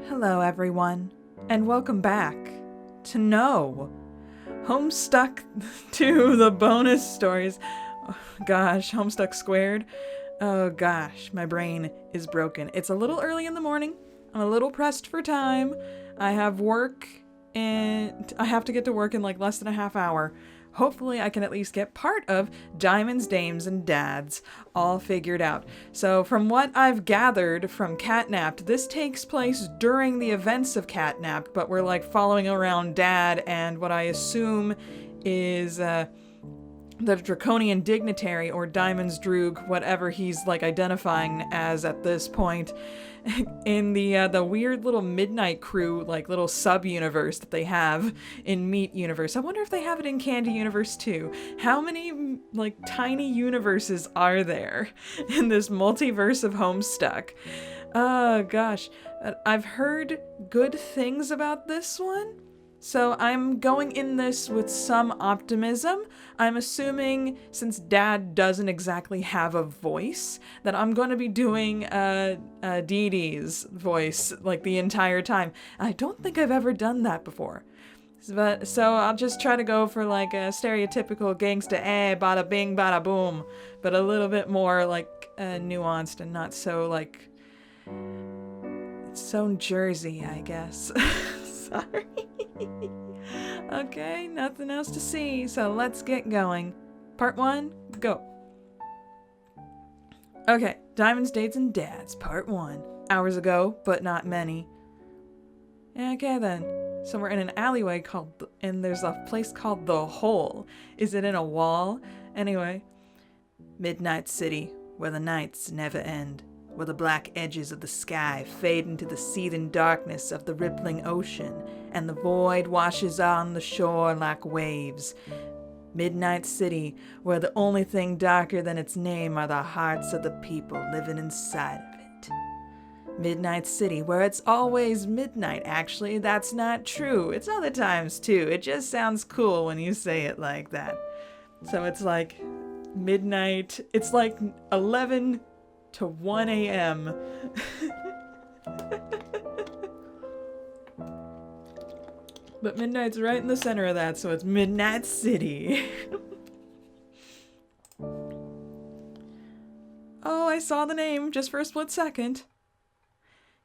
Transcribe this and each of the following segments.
Hello, everyone, and welcome back to No Homestuck to the bonus stories. Oh, gosh, Homestuck squared. Oh gosh, my brain is broken. It's a little early in the morning. I'm a little pressed for time. I have work and I have to get to work in like less than a half hour. Hopefully I can at least get part of Diamonds, Dames, and Dads all figured out. So from what I've gathered from Catnapped, this takes place during the events of Catnapped, but we're like following around Dad and what I assume is the draconian dignitary or Diamonds Droog, whatever he's like identifying as at this point, in the weird little Midnight Crew, like little sub-universe that they have in Meat Universe. I wonder if they have it in Candy Universe too. How many like tiny universes are there in this multiverse of Homestuck? Oh gosh, I've heard good things about this one. So I'm going in this with some optimism. I'm assuming, since Dad doesn't exactly have a voice, that I'm going to be doing Dee Dee's voice like the entire time. I don't think I've ever done that before. But so I'll just try to go for like a stereotypical gangsta, bada bing, bada boom, but a little bit more like nuanced and not so like, it's so Jersey, I guess. Sorry. Okay, nothing else to see, so let's get going. Part 1, go. Okay, Diamonds, Dates, and Dads, Part 1. Hours ago, but not many. Okay then, so we're in an alleyway and there's a place called The Hole. Is it in a wall? Anyway. Midnight City, where the nights never end. Where the black edges of the sky fade into the seething darkness of the rippling ocean, and the void washes on the shore like waves. Midnight City, where the only thing darker than its name are the hearts of the people living inside of it. Midnight City, where it's always midnight. Actually, that's not true. It's other times too. It just sounds cool when you say it like that. So it's like midnight. It's like 11 to 1 a.m. But midnight's right in the center of that, so it's Midnight City. Oh, I saw the name just for a split second.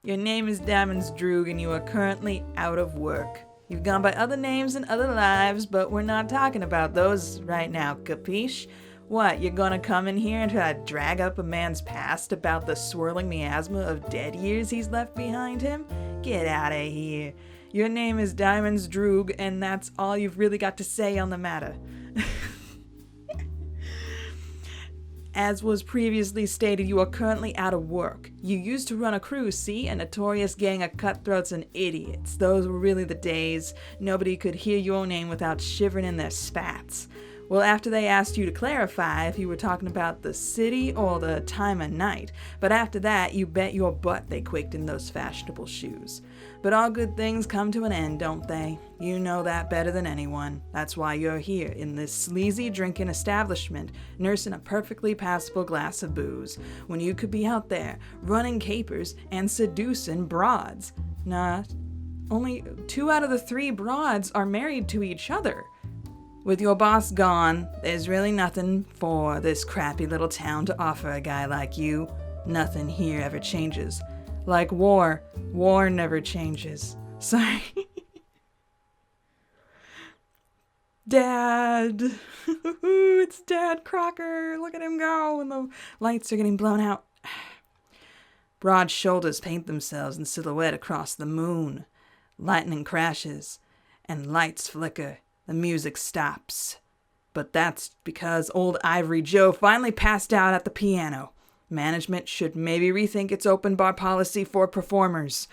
Your name is Diamonds Droog, and you are currently out of work. You've gone by other names in other lives, but we're not talking about those right now, capiche? What, you're gonna come in here and try to drag up a man's past about the swirling miasma of dead years he's left behind him? Get out of here. Your name is Diamonds Droog, and that's all you've really got to say on the matter. As was previously stated, you are currently out of work. You used to run a crew, see? A notorious gang of cutthroats and idiots. Those were really the days. Nobody could hear your name without shivering in their spats. Well, after they asked you to clarify if you were talking about the city or the time of night, but after that, you bet your butt they quaked in those fashionable shoes. But all good things come to an end, don't they? You know that better than anyone. That's why you're here, in this sleazy drinking establishment, nursing a perfectly passable glass of booze, when you could be out there, running capers and seducing broads. Nah, only 2 out of the 3 broads are married to each other. With your boss gone, there's really nothing for this crappy little town to offer a guy like you. Nothing here ever changes. Like war never changes. Sorry. Dad. It's Dad Crocker. Look at him go, and the lights are getting blown out. Broad shoulders paint themselves in silhouette across the moon. Lightning crashes, and lights flicker. The music stops. But that's because old Ivory Joe finally passed out at the piano. Management should maybe rethink its open bar policy for performers.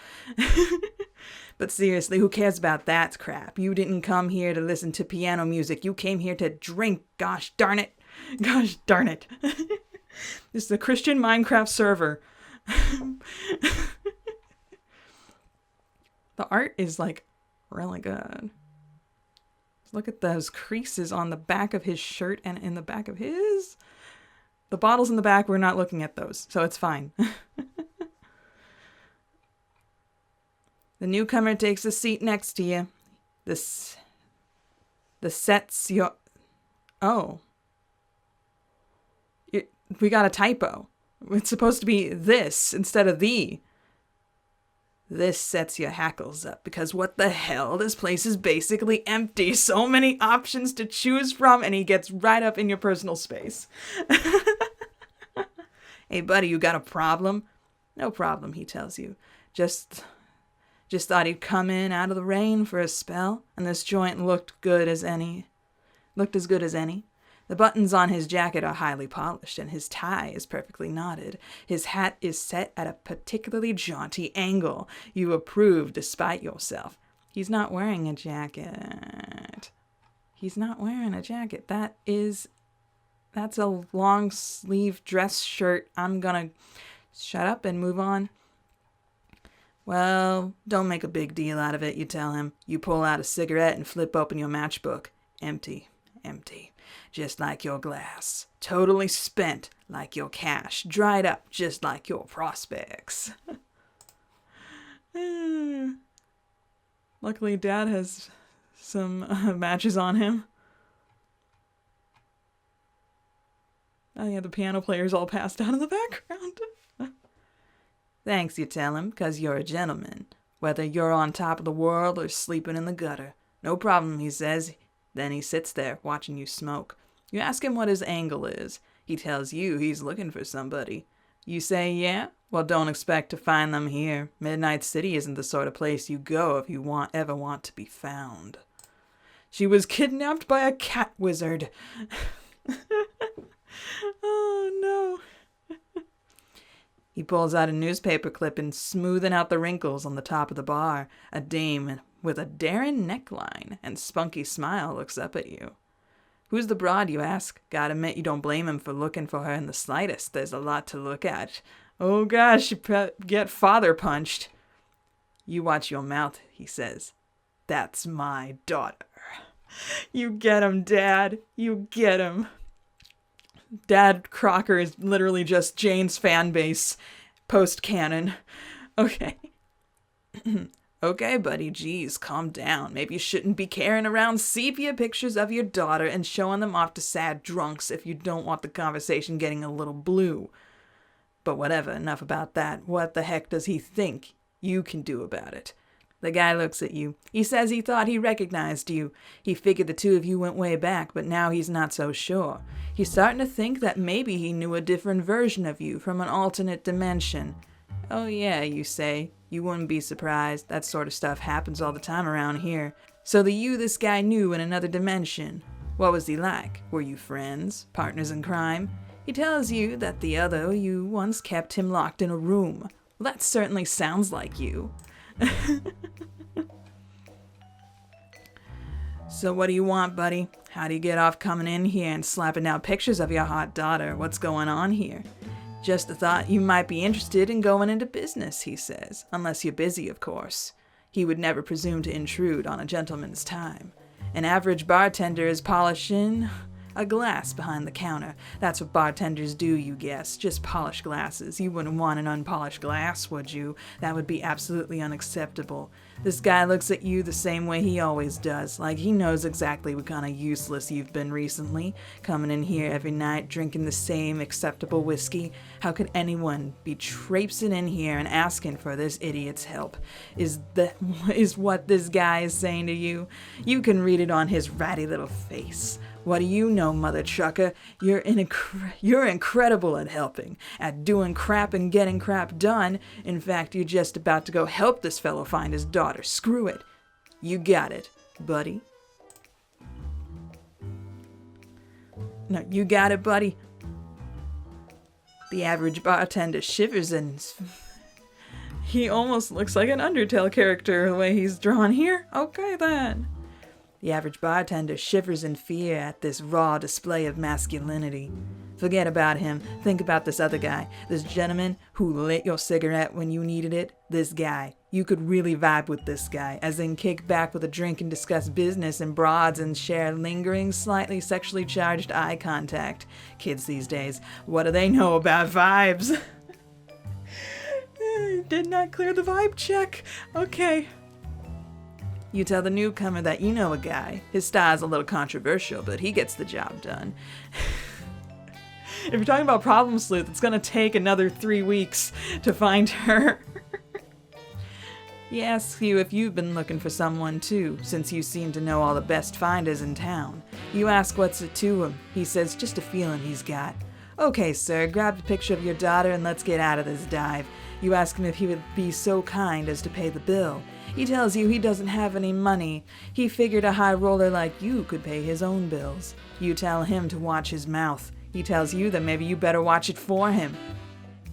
But seriously, who cares about that crap? You didn't come here to listen to piano music. You came here to drink. Gosh darn it. Gosh darn it. This is a Christian Minecraft server. The art is like really good. Look at those creases on the back of his shirt and in the back of his. The bottles in the back, we're not looking at those, so it's fine. The newcomer takes a seat next to you. The set's your... Oh. We got a typo. It's supposed to be this instead of the. This sets your hackles up because what the hell? This place is basically empty. So many options to choose from, and he gets right up in your personal space. Hey, buddy, you got a problem? No problem, he tells you. Just thought he'd come in out of the rain for a spell, and this joint looked as good as any. The buttons on his jacket are highly polished, and his tie is perfectly knotted. His hat is set at a particularly jaunty angle. You approve despite yourself. He's not wearing a jacket. That's a long-sleeve dress shirt. I'm gonna shut up and move on. Well, don't make a big deal out of it, you tell him. You pull out a cigarette and flip open your matchbook. Empty. Just like your glass. Totally spent, like your cash. Dried up, just like your prospects. Luckily, Dad has some matches on him. Oh yeah, the piano player's all passed out in the background. Thanks, you tell him, 'cause you're a gentleman. Whether you're on top of the world or sleeping in the gutter. No problem, he says. Then he sits there, watching you smoke. You ask him what his angle is. He tells you he's looking for somebody. You say, yeah? Well, don't expect to find them here. Midnight City isn't the sort of place you go if you ever want to be found. She was kidnapped by a cat wizard. Oh, no. He pulls out a newspaper clipping, smoothing out the wrinkles on the top of the bar. A dame with a daring neckline and spunky smile looks up at you. Who's the broad, you ask? Gotta admit you don't blame him for looking for her in the slightest. There's a lot to look at. Oh gosh, you get father punched. You watch your mouth, he says. That's my daughter. You get him, Dad. You get him. Dad Crocker is literally just Jane's fan base post-canon. Okay. Okay, buddy, geez, calm down. Maybe you shouldn't be carrying around sepia pictures of your daughter and showing them off to sad drunks if you don't want the conversation getting a little blue. But whatever, enough about that. What the heck does he think you can do about it? The guy looks at you. He says he thought he recognized you. He figured the two of you went way back, but now he's not so sure. He's starting to think that maybe he knew a different version of you from an alternate dimension. Oh yeah, you say. You wouldn't be surprised. That sort of stuff happens all the time around here. So the you this guy knew in another dimension. What was he like? Were you friends? Partners in crime? He tells you that the other you once kept him locked in a room. Well, that certainly sounds like you. So what do you want, buddy? How do you get off coming in here and slapping down pictures of your hot daughter? What's going on here? Just thought you might be interested in going into business, he says. Unless you're busy, of course. He would never presume to intrude on a gentleman's time. An average bartender is polishing a glass behind the counter. That's what bartenders do, you guess. Just polish glasses. You wouldn't want an unpolished glass, would you? That would be absolutely unacceptable. This guy looks at you the same way he always does, like he knows exactly what kind of useless you've been recently, coming in here every night, drinking the same acceptable whiskey. How could anyone be traipsing in here and asking for this idiot's help? Is what this guy is saying to you? You can read it on his ratty little face. What do you know, mother trucker? You're incredible at helping, at doing crap and getting crap done. In fact, you're just about to go help this fellow find his daughter. Screw it. You got it, buddy. No, you got it, buddy. The average bartender shivers and... He almost looks like an Undertale character the way he's drawn here. Okay, then. The average bartender shivers in fear at this raw display of masculinity. Forget about him. Think about this other guy. This gentleman who lit your cigarette when you needed it. This guy. You could really vibe with this guy, as in kick back with a drink and discuss business and broads and share lingering, slightly sexually charged eye contact. Kids these days, what do they know about vibes? did not clear the vibe check. Okay. You tell the newcomer that you know a guy. His style's a little controversial, but he gets the job done. If you're talking about problem sleuth, it's gonna take another 3 weeks to find her. He asks you if you've been looking for someone too, since you seem to know all the best finders in town. You ask what's it to him. He says just a feeling he's got. Okay, sir, grab a picture of your daughter and let's get out of this dive. You ask him if he would be so kind as to pay the bill. He tells you he doesn't have any money. He figured a high roller like you could pay his own bills. You tell him to watch his mouth. He tells you that maybe you better watch it for him.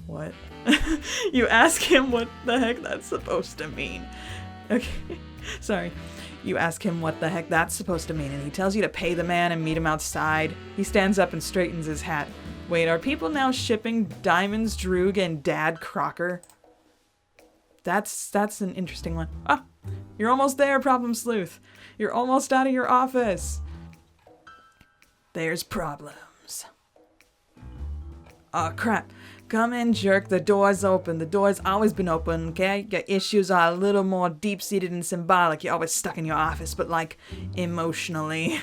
What? You ask him what the heck that's supposed to mean. Okay, sorry. You ask him what the heck that's supposed to mean, and he tells you to pay the man and meet him outside. He stands up and straightens his hat. Wait, are people now shipping Diamonds, Droog, and Dad Crocker? That's an interesting one. Ah, you're almost there, Problem Sleuth. You're almost out of your office. There's problems. Oh, crap. Come in, jerk. The door's open. The door's always been open, okay? Your issues are a little more deep-seated and symbolic. You're always stuck in your office, but, like, emotionally.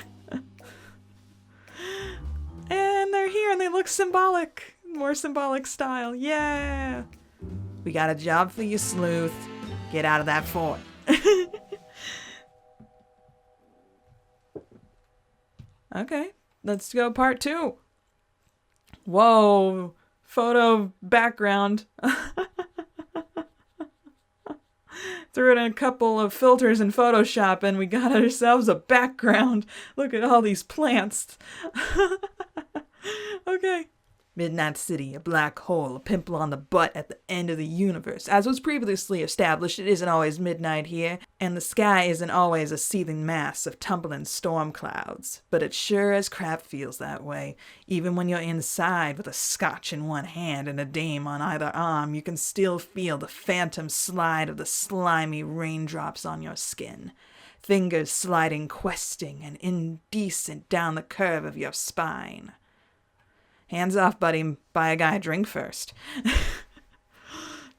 And they're here, and they look symbolic. More symbolic style. Yeah! We got a job for you, sleuth. Get out of that fort. Okay, let's go part 2. Whoa! Photo background. Threw in a couple of filters in Photoshop and we got ourselves a background. Look at all these plants. Okay. Midnight City, a black hole, a pimple on the butt at the end of the universe. As was previously established, it isn't always midnight here, and the sky isn't always a seething mass of tumbling storm clouds. But it sure as crap feels that way. Even when you're inside with a scotch in one hand and a dame on either arm, you can still feel the phantom slide of the slimy raindrops on your skin. Fingers sliding questing and indecent down the curve of your spine. Hands off, buddy. Buy a guy a drink first.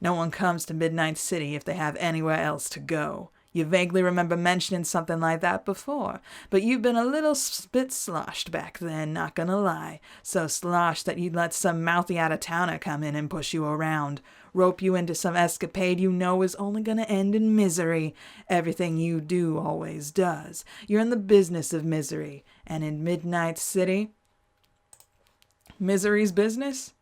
No one comes to Midnight City if they have anywhere else to go. You vaguely remember mentioning something like that before, but you've been a little bit sloshed back then, not gonna lie. So sloshed that you'd let some mouthy out-of-towner come in and push you around, rope you into some escapade you know is only gonna end in misery. Everything you do always does. You're in the business of misery, and in Midnight City... Misery's business?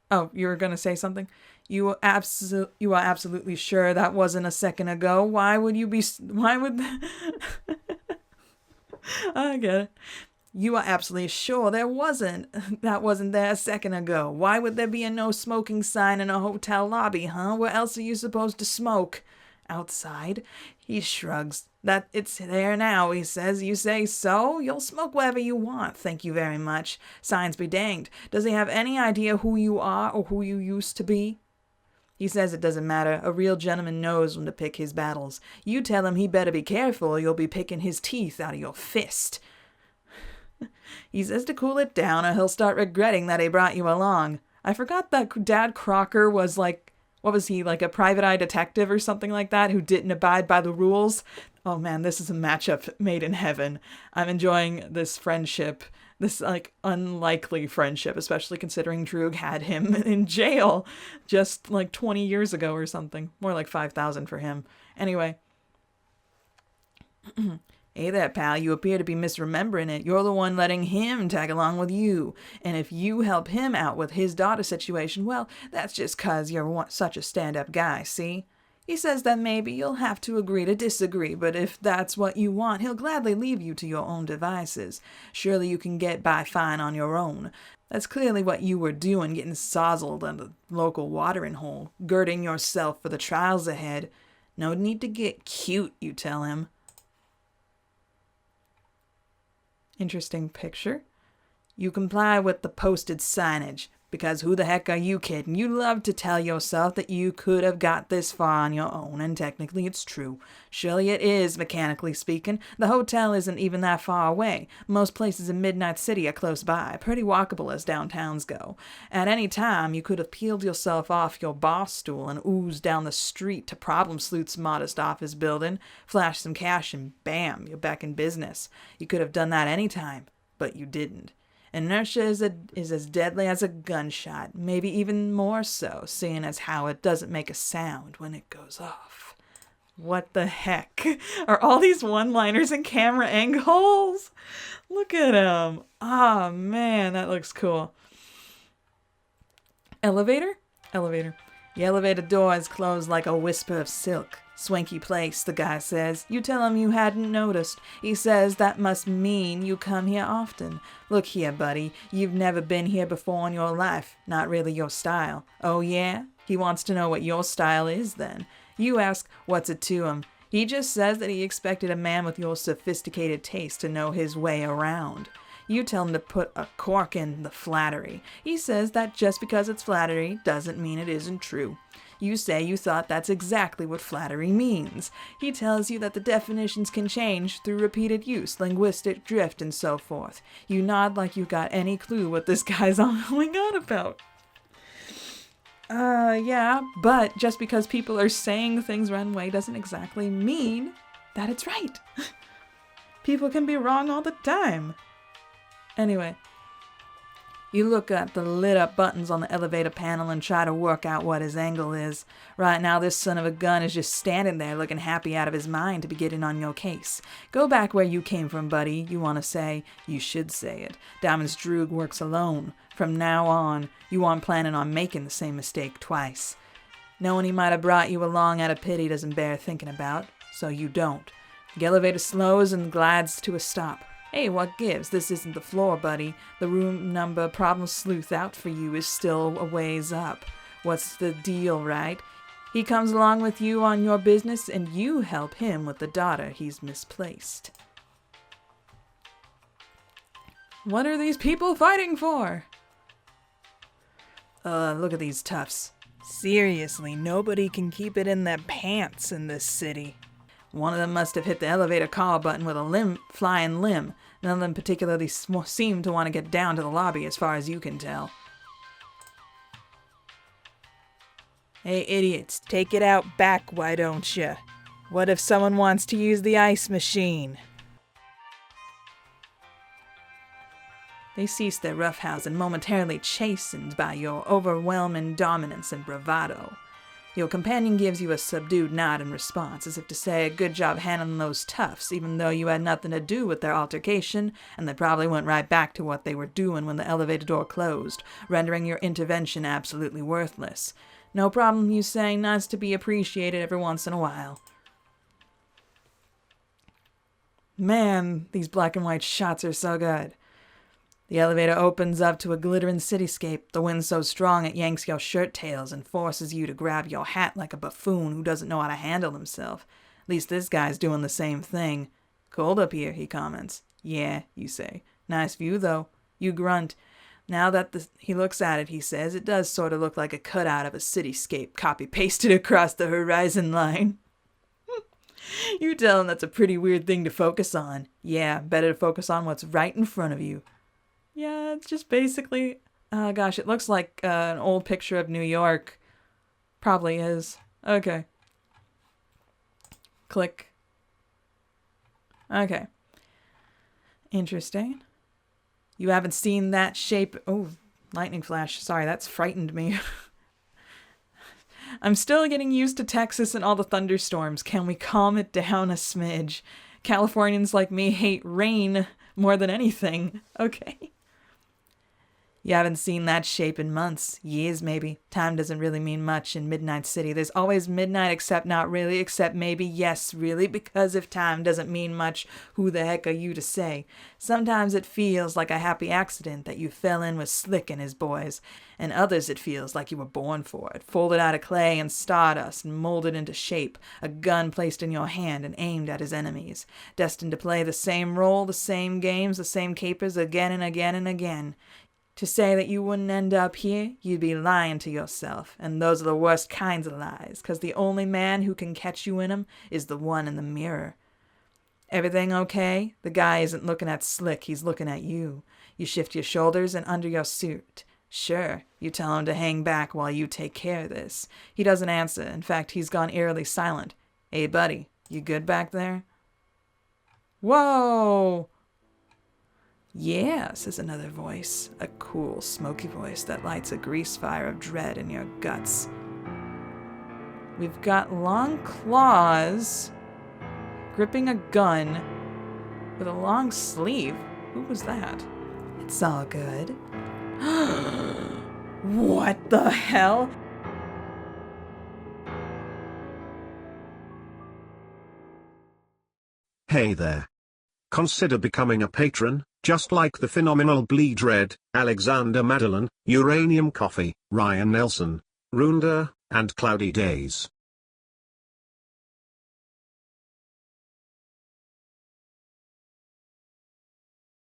Oh, you were gonna say something? You are absolutely sure that wasn't a second ago. Why would you be... Why would... I get it. You are absolutely sure there wasn't. That wasn't there a second ago. Why would there be a no smoking sign in a hotel lobby, huh? Where else are you supposed to smoke? Outside? He shrugs. That it's there now, he says. You say so? You'll smoke wherever you want. Thank you very much. Signs be danged. Does he have any idea who you are or who you used to be? He says it doesn't matter. A real gentleman knows when to pick his battles. You tell him he better be careful or you'll be picking his teeth out of your fist. He says to cool it down or he'll start regretting that he brought you along. I forgot that Dad Crocker was like, what was he, like a private eye detective or something like that who didn't abide by the rules? Oh man, this is a matchup made in heaven. I'm enjoying this friendship, this like unlikely friendship, especially considering Droog had him in jail just like 20 years ago or something. More like 5,000 for him. Anyway. Hey there, pal, you appear to be misremembering it. You're the one letting him tag along with you. And if you help him out with his daughter situation, well, that's just 'cause you're such a stand-up guy, see? He says that maybe you'll have to agree to disagree, but if that's what you want, he'll gladly leave you to your own devices. Surely you can get by fine on your own. That's clearly what you were doing, getting sozzled in the local watering hole, girding yourself for the trials ahead. No need to get cute, you tell him. Interesting picture. You comply with the posted signage. Because who the heck are you kidding? You love to tell yourself that you could have got this far on your own, and technically it's true. Surely it is, mechanically speaking. The hotel isn't even that far away. Most places in Midnight City are close by, pretty walkable as downtowns go. At any time, you could have peeled yourself off your bar stool and oozed down the street to Problem Sleuth's modest office building, flashed some cash, and bam, you're back in business. You could have done that any time, but you didn't. Inertia is as deadly as a gunshot, maybe even more so, seeing as how it doesn't make a sound when it goes off. What the heck? Are all these one-liners and camera angles? Look at him. Ah, man, that looks cool. Elevator? Elevator. The elevator door is closed like a whisper of silk. Swanky place, the guy says. You tell him you hadn't noticed. He says that must mean you come here often. Look here, buddy. You've never been here before in your life. Not really your style. Oh, yeah? He wants to know what your style is, then. You ask, what's it to him? He just says that he expected a man with your sophisticated taste to know his way around. You tell him to put a cork in the flattery. He says that just because it's flattery doesn't mean it isn't true. You say you thought that's exactly what flattery means. He tells you that the definitions can change through repeated use, linguistic drift, and so forth. You nod like you got any clue what this guy's going on about. Yeah, but just because people are saying things one way doesn't exactly mean that it's right. People can be wrong all the time. Anyway, you look at the lit up buttons on the elevator panel and try to work out what his angle is. Right now, this son of a gun is just standing there looking happy out of his mind to be getting on your case. Go back where you came from, buddy. You want to say, you should say it. Diamond's Droog works alone. From now on, you aren't planning on making the same mistake twice. Knowing he might have brought you along out of pity doesn't bear thinking about, so you don't. The elevator slows and glides to a stop. Hey, what gives? This isn't the floor, buddy. The room number Problem Sleuth out for you is still a ways up. What's the deal, right? He comes along with you on your business, and you help him with the daughter he's misplaced. What are these people fighting for? Look at these toughs. Seriously, nobody can keep it in their pants in this city. One of them must have hit the elevator call button with a flying limb. None of them particularly seem to want to get down to the lobby as far as you can tell. Hey, idiots, take it out back, why don't you? What if someone wants to use the ice machine? They cease their roughhousing, momentarily chastened by your overwhelming dominance and bravado. Your companion gives you a subdued nod in response, as if to say, good job handling those toughs, even though you had nothing to do with their altercation, and they probably went right back to what they were doing when the elevator door closed, rendering your intervention absolutely worthless. No problem, you say, nice to be appreciated every once in a while. Man, these black and white shots are so good. The elevator opens up to a glittering cityscape, the wind so strong it yanks your shirt tails and forces you to grab your hat like a buffoon who doesn't know how to handle himself. At least this guy's doing the same thing. Cold up here, he comments. Yeah, you say. Nice view, though. You grunt. Now that he looks at it, he says, it does sort of look like a cutout of a cityscape copy-pasted across the horizon line. You tell him that's a pretty weird thing to focus on. Yeah, better to focus on what's right in front of you. Yeah, it's just basically, gosh, it looks like an old picture of New York. Probably is. Okay. Click. Okay. Interesting. You haven't seen that shape. Oh, lightning flash. Sorry, that's frightened me. I'm still getting used to Texas and all the thunderstorms. Can we calm it down a smidge? Californians like me hate rain more than anything. Okay. You haven't seen that shape in months, years maybe. Time doesn't really mean much in Midnight City. There's always midnight, except not really, except maybe yes, really, because if time doesn't mean much, who the heck are you to say? Sometimes it feels like a happy accident that you fell in with Slick and his boys, and others it feels like you were born for it, folded out of clay and stardust and molded into shape, a gun placed in your hand and aimed at his enemies, destined to play the same role, the same games, the same capers again and again and again. To say that you wouldn't end up here, you'd be lying to yourself, and those are the worst kinds of lies, 'cause the only man who can catch you in 'em is the one in the mirror. Everything okay? The guy isn't looking at Slick, he's looking at you. You shift your shoulders and under your suit. Sure, you tell him to hang back while you take care of this. He doesn't answer. In fact, he's gone eerily silent. Hey, buddy, you good back there? Whoa! Yeah, says another voice, a cool, smoky voice that lights a grease fire of dread in your guts. We've got long claws, gripping a gun, with a long sleeve. Who was that? It's all good. What the hell? Hey there. Consider becoming a patron, just like the phenomenal Bleed Red, Alexander Madeline, Uranium Coffee, Ryan Nelson, Runda, and Cloudy Days.